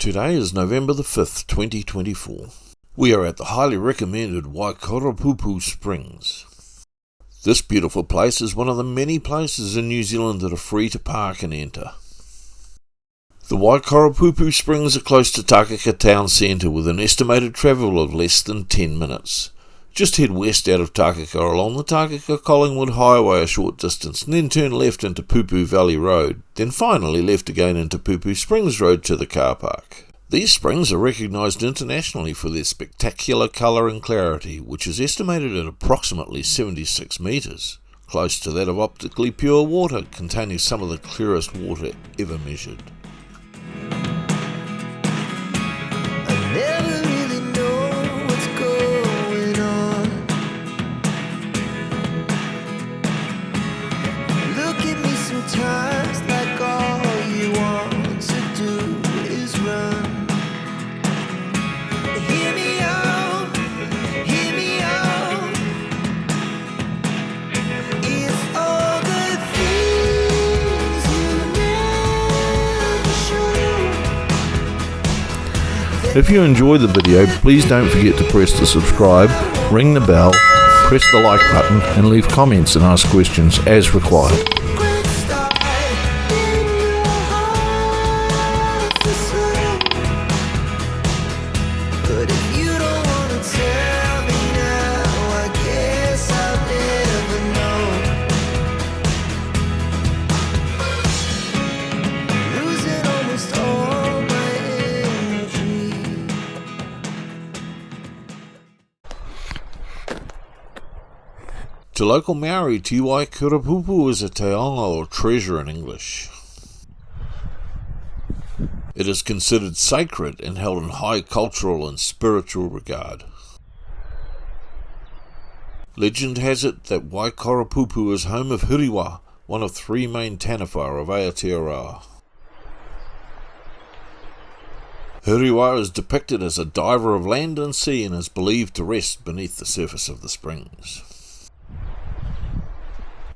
Today is November the 5th, 2024. We are at the highly recommended Waikoropupu Springs. This beautiful place is one of the many places in New Zealand that are free to park and enter. The Waikoropupu Springs are close to Takaka town centre with an estimated travel of less than 10 minutes. Just head west out of Takaka along the Takaka-Collingwood Highway a short distance and then turn left into Pupu Valley Road, then finally left again into Pupu Springs Road to the car park. These springs are recognised internationally for their spectacular colour and clarity, which is estimated at approximately 76 metres, close to that of optically pure water containing some of the clearest water ever measured. Sometimes like all you want to do is run. Hear me out, hear me out. If all the things you never show. If you enjoy the video, please don't forget to press the subscribe, ring the bell, press the like button and leave comments and ask questions as required. But if you don't want to tell me now, I guess I'll never know. Losing almost all my energy. To local Maori, Te Waikoropupu is a taonga or treasure in English. It is considered sacred and held in high cultural and spiritual regard. Legend has it that Waikoropupu is home of Huriwa, one of three main taniwha of Aotearoa. Huriwa is depicted as a diver of land and sea and is believed to rest beneath the surface of the springs.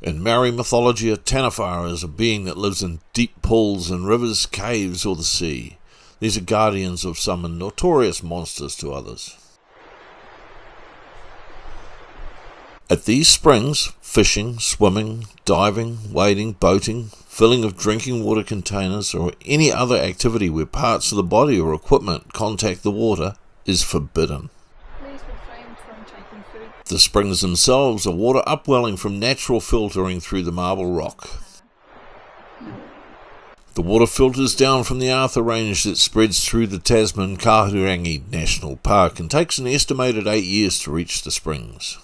In Maori mythology, a taniwha is a being that lives in deep pools in rivers, caves or the sea. These are guardians of some and notorious monsters to others. At these springs, fishing, swimming, diving, wading, boating, filling of drinking water containers or any other activity where parts of the body or equipment contact the water is forbidden. The springs themselves are water upwelling from natural filtering through the marble rock. The water filters down from the Arthur Range that spreads through the Tasman-Kahurangi National Park and takes an estimated 8 years to reach the springs.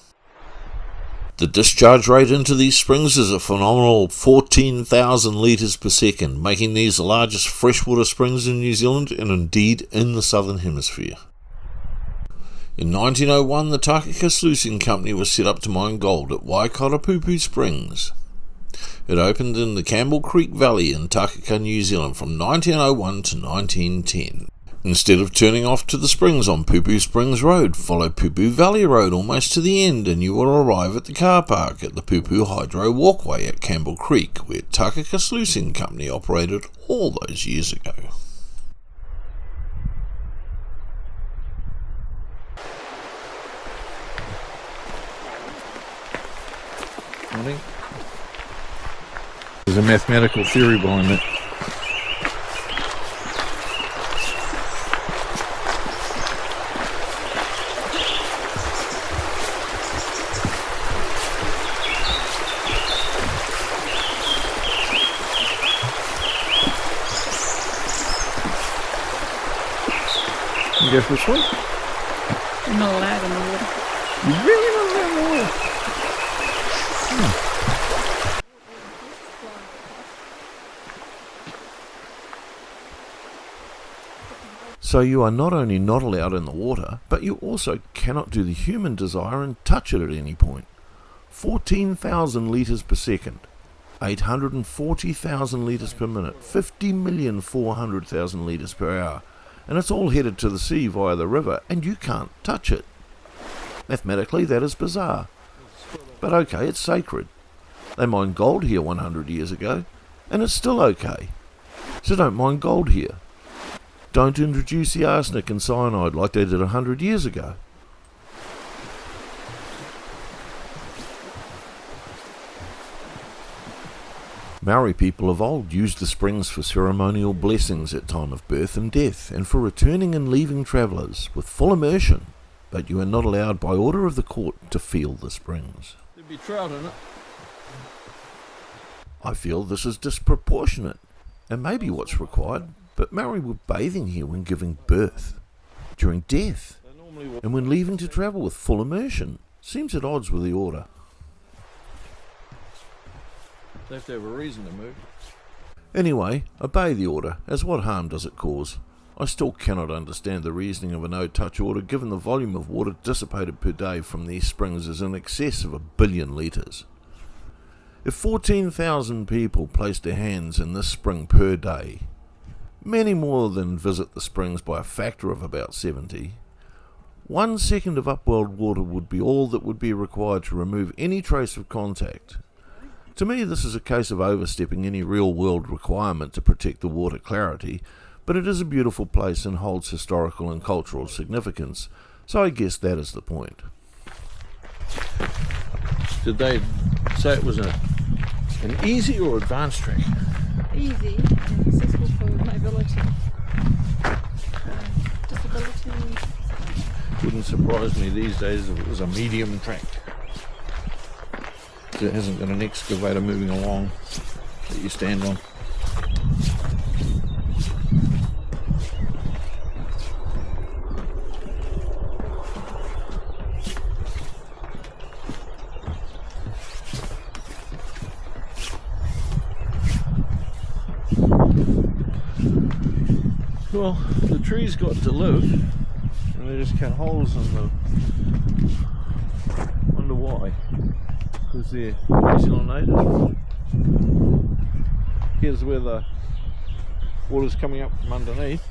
The discharge rate into these springs is a phenomenal 14,000 litres per second, making these the largest freshwater springs in New Zealand and indeed in the Southern Hemisphere. In 1901, the Takaka Sluicing Company was set up to mine gold at Waikoropupu Springs. It opened in the Campbell Creek Valley in Takaka, New Zealand from 1901 to 1910. Instead of turning off to the springs on Pupu Springs Road, follow Pupu Valley Road almost to the end and you will arrive at the car park at the Pupu Hydro Walkway at Campbell Creek, where Takaka Sluicing Company operated all those years ago. There's a mathematical theory behind it. You go for a swim? I'm not allowed in the water. You're really not allowed in the water? So you are not only not allowed in the water, but you also cannot do the human desire and touch it at any point. 14,000 litres per second, 840,000 litres per minute, 50,400,000 litres per hour, and it's all headed to the sea via the river, and you can't touch it. Mathematically, that is bizarre. But okay, it's sacred. They mined gold here 100 years ago, and it's still okay. So don't mine gold here. Don't introduce the arsenic and cyanide like they did 100 years ago. Maori people of old used the springs for ceremonial blessings at time of birth and death, and for returning and leaving travellers with full immersion, but you are not allowed by order of the court to feel the springs. There'd be trout in it. I feel this is disproportionate, and maybe what's required, but Maori were bathing here when giving birth, during death, and when leaving to travel with full immersion. Seems at odds with the order. They have to have a reason to move. Anyway, obey the order, as what harm does it cause? I still cannot understand the reasoning of a no-touch order given the volume of water dissipated per day from these springs is in excess of 1 billion litres. If 14,000 people placed their hands in this spring per day, many more than visit the springs by a factor of about 70, 1 second of upwelled water would be all that would be required to remove any trace of contact. To me, this is a case of overstepping any real-world requirement to protect the water clarity, but it is a beautiful place and holds historical and cultural significance, so I guess that is the point. Did they say it was an easy or advanced track? Easy and accessible for mobility. Disability. Wouldn't surprise me these days if it was a medium track. It hasn't got an excavator moving along that you stand on. Well, the trees got to live and they just cut holes in the... Wonder why. Because they're New Zealand natives. Here's where the water's coming up from underneath.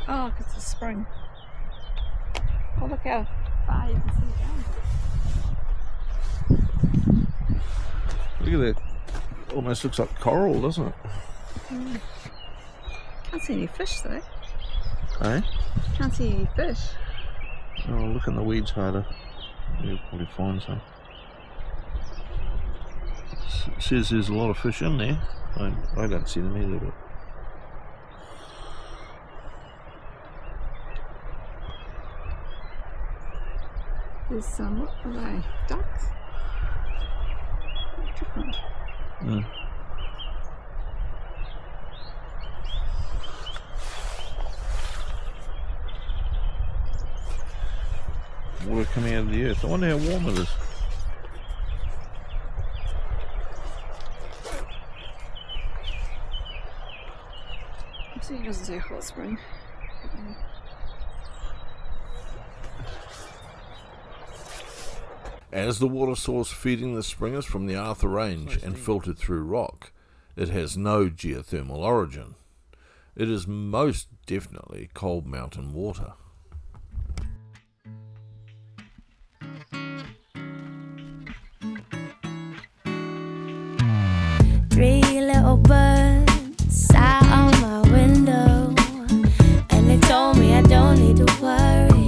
Oh, because it's a spring. Oh, look how far you can see down. Look at that. Almost looks like coral, doesn't it? Can't see any fish though. Eh? Can't see any fish. Oh, look in the weeds harder. You'll probably find some. It says there's a lot of fish in there. I don't see them either, but There's some, what are they? Ducks? Different. water coming out of the earth. I wonder how warm it is. So it doesn't say hot spring. As the water source feeding the spring is from the Arthur Range and filtered through rock, it has no geothermal origin. It is most definitely cold mountain water. Three little birds sat on my window, and they told me I don't need to worry.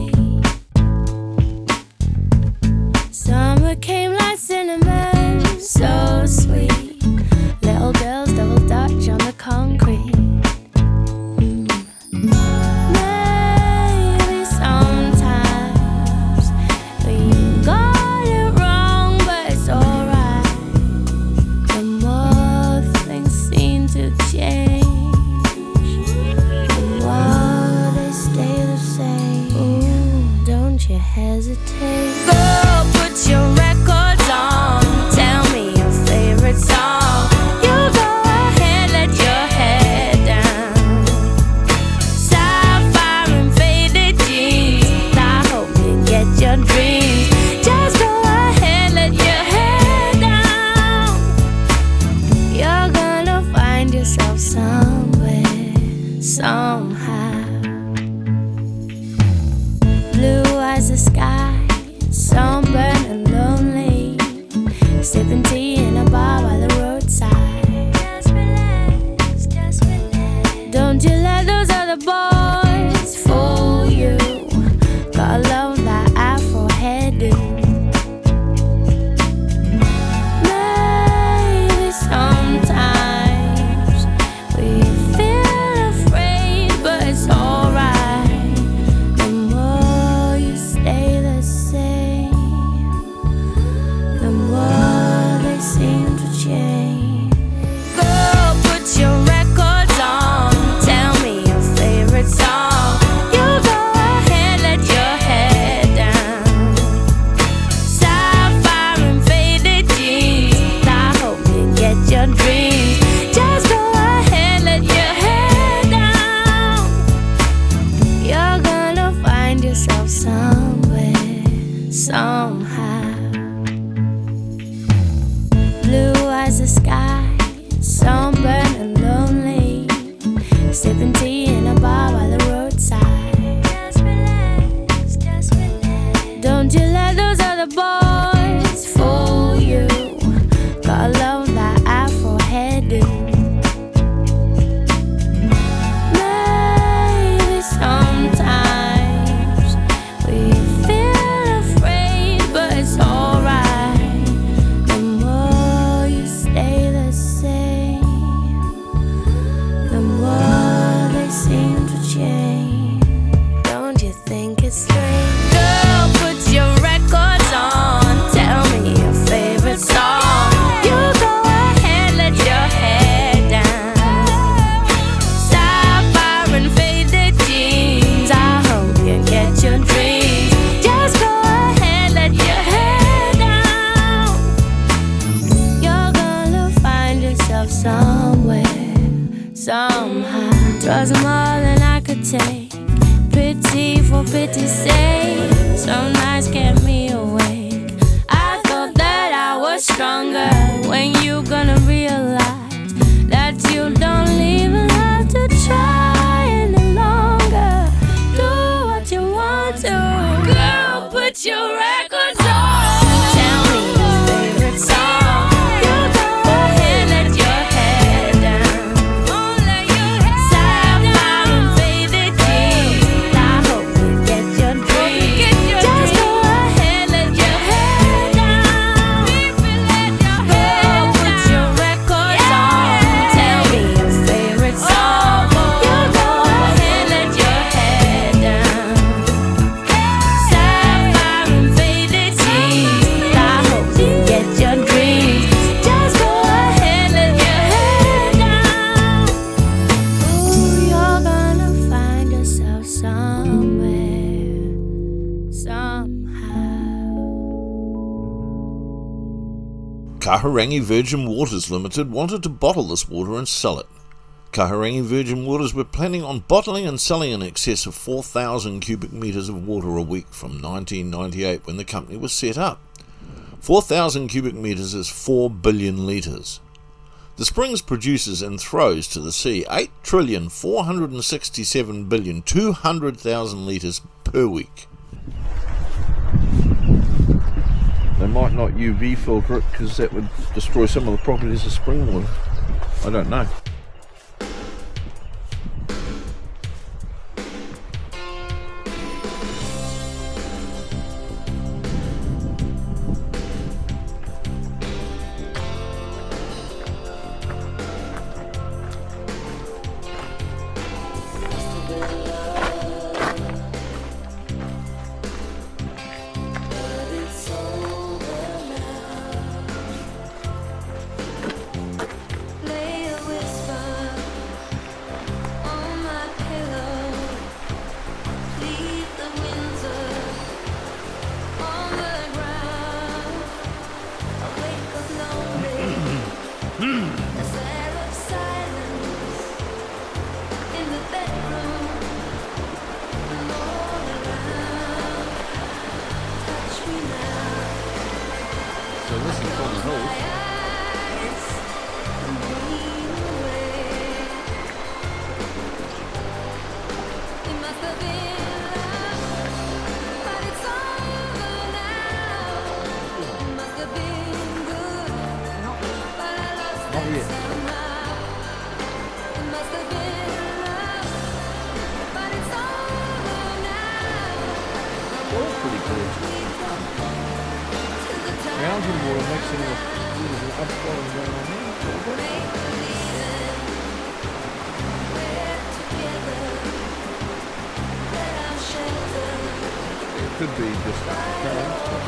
Summer came like cinnamon, so sweet. Little girls double dutch on the concrete. Maybe sometimes you got it wrong, but it's alright. The more things seem to change, the more they stay the same. Ooh, don't you hesitate. Go put your records on. Tell me your favorite song. You go ahead, let your head down. Sapphire and faded jeans. I hope you get your dreams. Just go ahead, let your head down. You're gonna find yourself somewhere, somehow. Blue as the sky, sunburned and lonely, sipping tea in a bar by the roadside. Just relax, just relax. Don't you let those Kahurangi Virgin Waters Limited wanted to bottle this water and sell it. Kahurangi Virgin Waters were planning on bottling and selling in excess of 4,000 cubic metres of water a week from 1998 when the company was set up. 4,000 cubic metres is 4 billion litres. The springs produces and throws to the sea 8,467,200,000 litres per week. They might not UV filter it because that would destroy some of the properties of spring water. I don't know. Lay a whisper on my pillow. Leave the winter on the ground. I wake up lonely. A sad of silence in the bedroom. I'm all around. Touch me now. So this is on the hills. Not yet. All pretty gorgeous. Mountain water mixing with an upflowing going on here. It could be just currents, but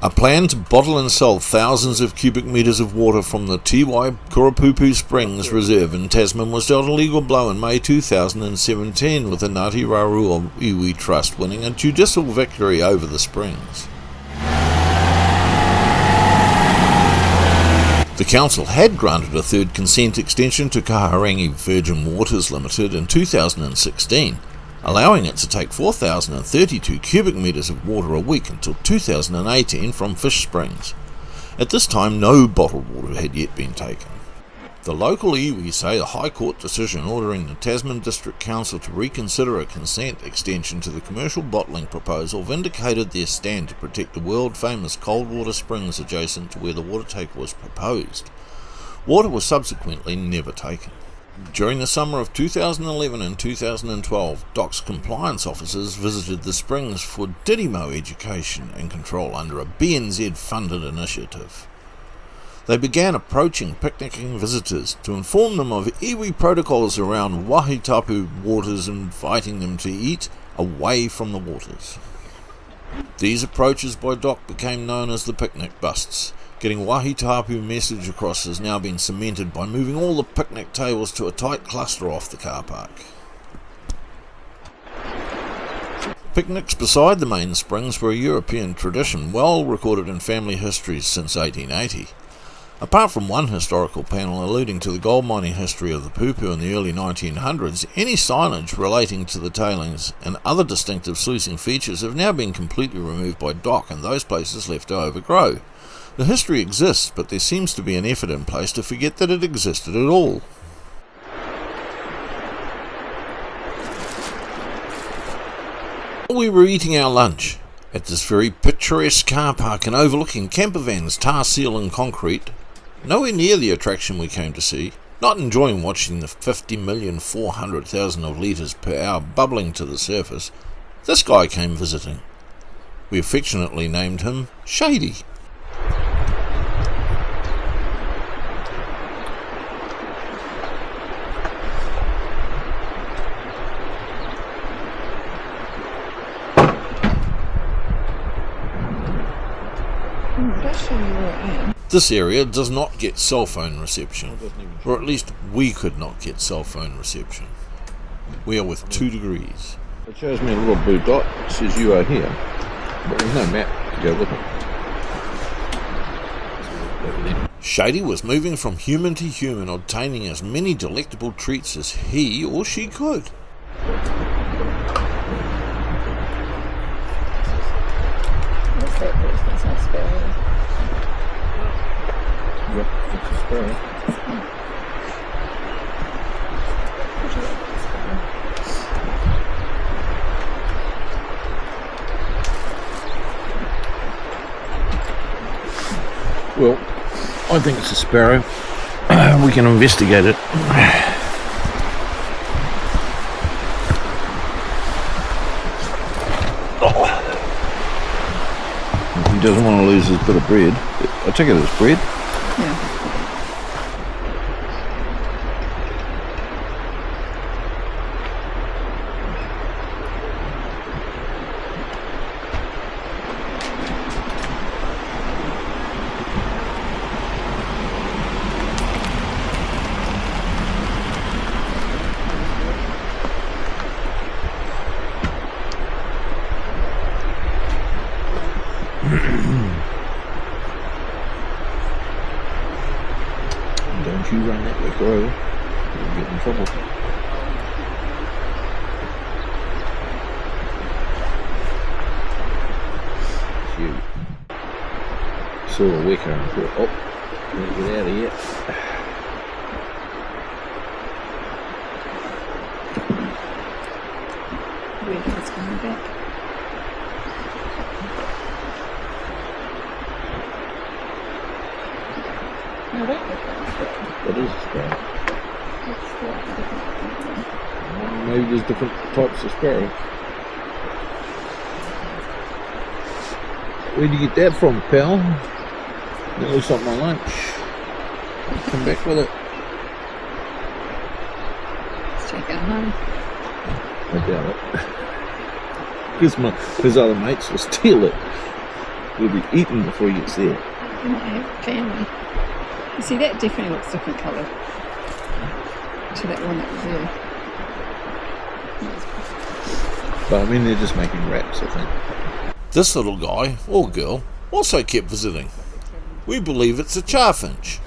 A plan to bottle and sell thousands of cubic metres of water from the Waikoropupu Springs Reserve in Tasman was dealt a legal blow in May 2017, with the Ngāti Rarua Iwi Trust winning a judicial victory over the springs. The council had granted a third consent extension to Kaharangi Virgin Waters Limited in 2016, allowing it to take 4,032 cubic metres of water a week until 2018 from fish springs. At this time, no bottled water had yet been taken. The local iwi say a High Court decision ordering the Tasman District Council to reconsider a consent extension to the commercial bottling proposal vindicated their stand to protect the world-famous cold water springs adjacent to where the water take was proposed. Water was subsequently never taken. During the summer of 2011 and 2012, DOC's compliance officers visited the springs for Didimo education and control under a BNZ-funded initiative. They began approaching picnicking visitors to inform them of iwi protocols around wahitapu waters, inviting them to eat away from the waters. These approaches by DOC became known as the picnic busts. Getting wahitapu message across has now been cemented by moving all the picnic tables to a tight cluster off the car park. Picnics beside the main springs were a European tradition well recorded in family histories since 1880. Apart from one historical panel alluding to the gold mining history of the Pupu in the early 1900s, any signage relating to the tailings and other distinctive sluicing features have now been completely removed by DOC and those places left to overgrow. The history exists, but there seems to be an effort in place to forget that it existed at all. We were eating our lunch at this very picturesque car park and overlooking camper vans, tar, seal and concrete, nowhere near the attraction we came to see, not enjoying watching the 50,400,000 of litres per hour bubbling to the surface. This guy came visiting. We affectionately named him Shady. This area does not get cell phone reception, or at least we could not get cell phone reception. We are with 2 degrees. It shows me a little blue dot, it says you are here, but there's no map to go with it. Shady was moving from human to human, obtaining as many delectable treats as he or she could. What's that business? I spell it. Yep, it's a sparrow. Well, I think it's a sparrow. We can investigate it. He doesn't want to lose his bit of bread. I take it as bread. Yeah. Don't you run that way, Crow. You'll get in trouble. It's you. Saw a wicker and thought, oh, let me get out of here. Weird that's coming back. No, that looks like a sparrow. That is a sparrow. It's slightly different. Maybe there's different types of sparrow. Where'd you get that from, pal? That looks like my lunch. Come back with it. Let's take it home. I doubt it. Because his other mates will steal it. He'll be eaten before he gets there. Family. You see, that definitely looks different coloured to that one that was there. But I mean, they're just making wraps, I think. This little guy, or girl, also kept visiting. We believe it's a charfinch.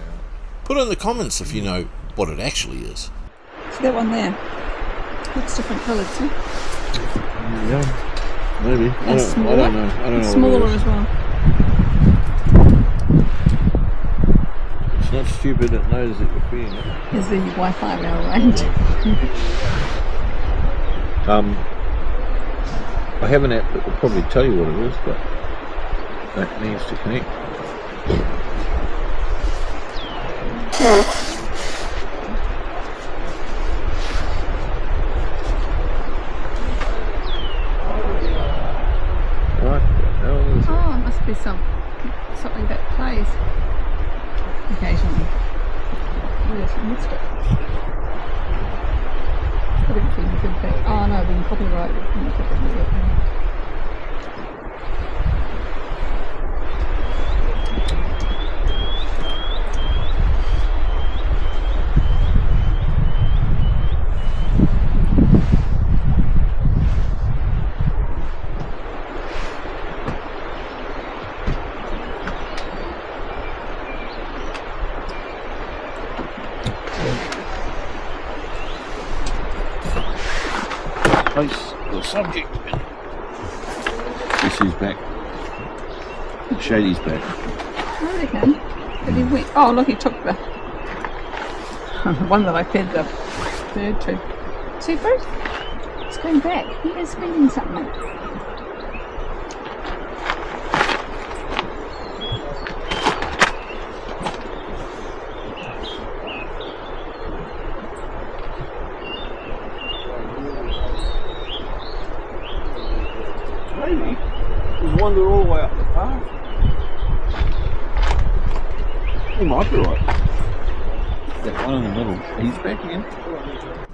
Put in the comments if you know what it actually is. See that one there? Looks different coloured too. Yeah, maybe. And smaller. I don't know. I don't know. Smaller what it is. as well. It's not stupid. It knows that you're feeding it. Here's the Wi-Fi rail range. I have an app that will probably tell you what it is, but that needs to connect. What the hell is it? Oh, it must be something that plays occasionally. Yes, I missed it. I didn't think you could back. Oh no, we can copyright it. We can put it in the Place the subject. Yes, he's back. Shady's back. Oh, they can. But he went. Oh, look, he took the one that I fed the bird to. See, Bruce? It's going back. He is feeding something. Maybe. There's one that all the way up the path. He might be right. That one in the middle. He's back again.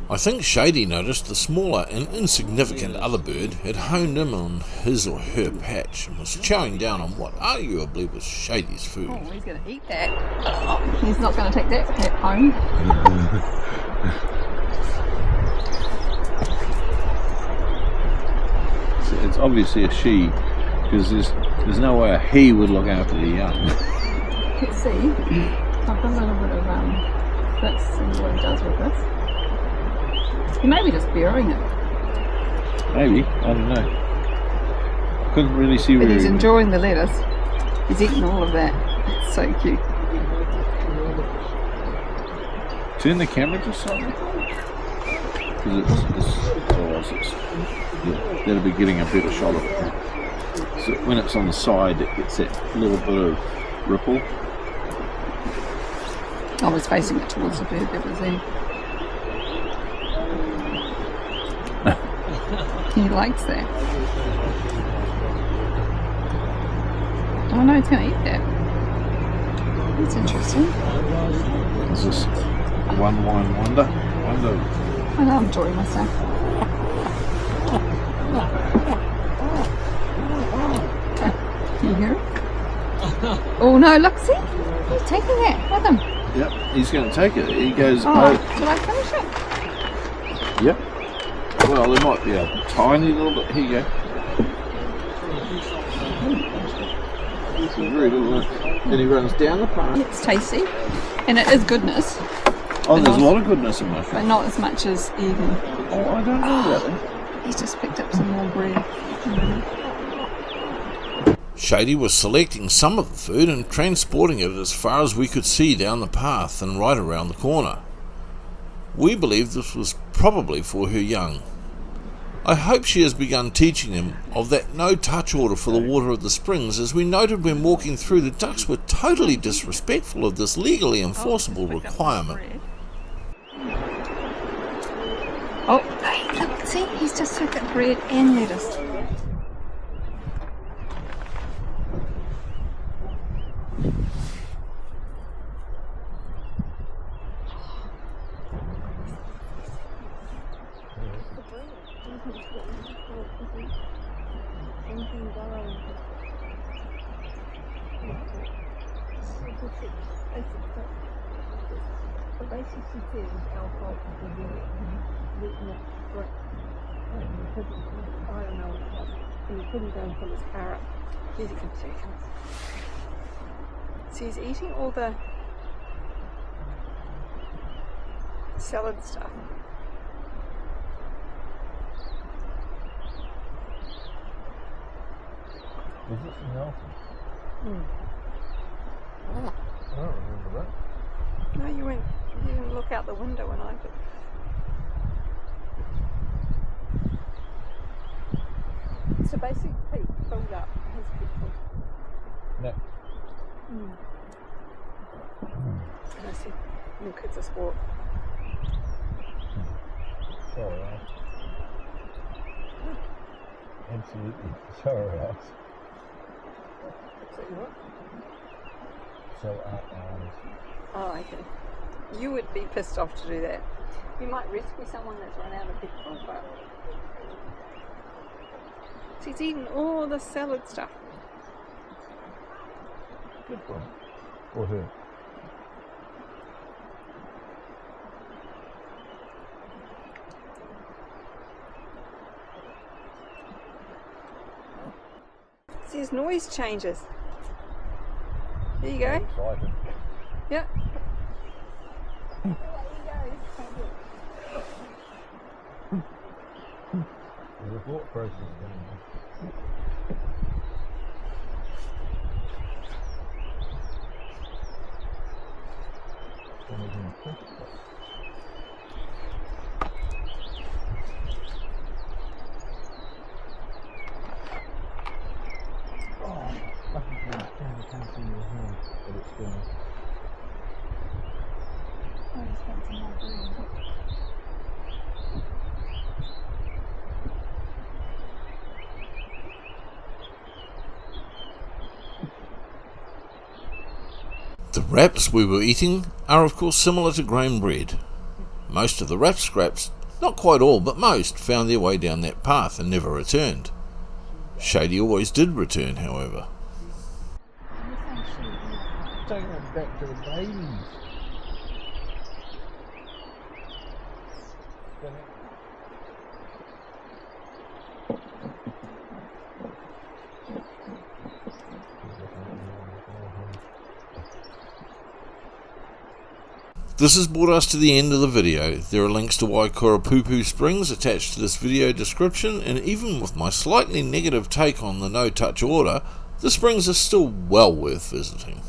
I think Shady noticed the smaller and insignificant other bird had honed in on his or her patch and was chowing down on what arguably was Shady's food. Oh, he's going to eat that. He's not going to take that home. It's obviously a she, because there's no way a he would look after the young. Let's see. I've got a little bit of let's see what he does with this. He may be just burying it. Maybe, I don't know. I couldn't really see where But he's he enjoying the lettuce. He's eating all of that. It's so cute. Turn the camera just slightly. Because yeah, that'll be getting a better shot of it. So when it's on the side, it gets that little bit of ripple. I was facing it towards the bird that was there. He likes that. Oh no, it's going to eat that. That's interesting. Is this one wine wonder? I know, I'm enjoying myself. You hear it? Oh no, look, see? He's taking that with him. Yep, he's going to take it. He goes, Oh, shall I finish it? Yep. Well, there might be a tiny little bit. Here you go. It's a very little one. Then he runs down the path. It's tasty. And it is goodness, Oh, there's a lot of goodness in my but food. not as much as Eden. Oh, I don't know about that. He's just picked up some more bread. Shady was selecting some of the food and transporting it as far as we could see down the path and right around the corner. We believe this was probably for her young. I hope she has begun teaching them of that no-touch order for the water of the springs. As we noted when walking through, the ducks were totally disrespectful of this legally enforceable requirement. Oh, hey, look, see, he's just took that bread and lettuce. I don't know what it was. And he couldn't go and pull his carrot. Here's a good chicken. So he's eating all the salad stuff. Was it from Nelson? Hmm. I don't remember that. No, you didn't look out the window when I did. So basically, Pete filled up his picture. No. And I said, your kids are sport. Sorry, absolutely. Sorry, Alex. So what? So ours. Oh, okay. You would be pissed off to do that. You might rescue someone that's run out of petrol, but he's eating all the salad stuff. Good one. Or her. See, his noise changes. There you go. Excited. Yep. The thought process going on. The wraps we were eating are of course similar to grain bread. Most of the wrap scraps, not quite all but most, found their way down that path and never returned. Shady always did return, however. Taking it back to the babies. This has brought us to the end of the video. There are links to Waikoropupu Springs attached to this video description, and even with my slightly negative take on the no-touch order, the springs are still well worth visiting.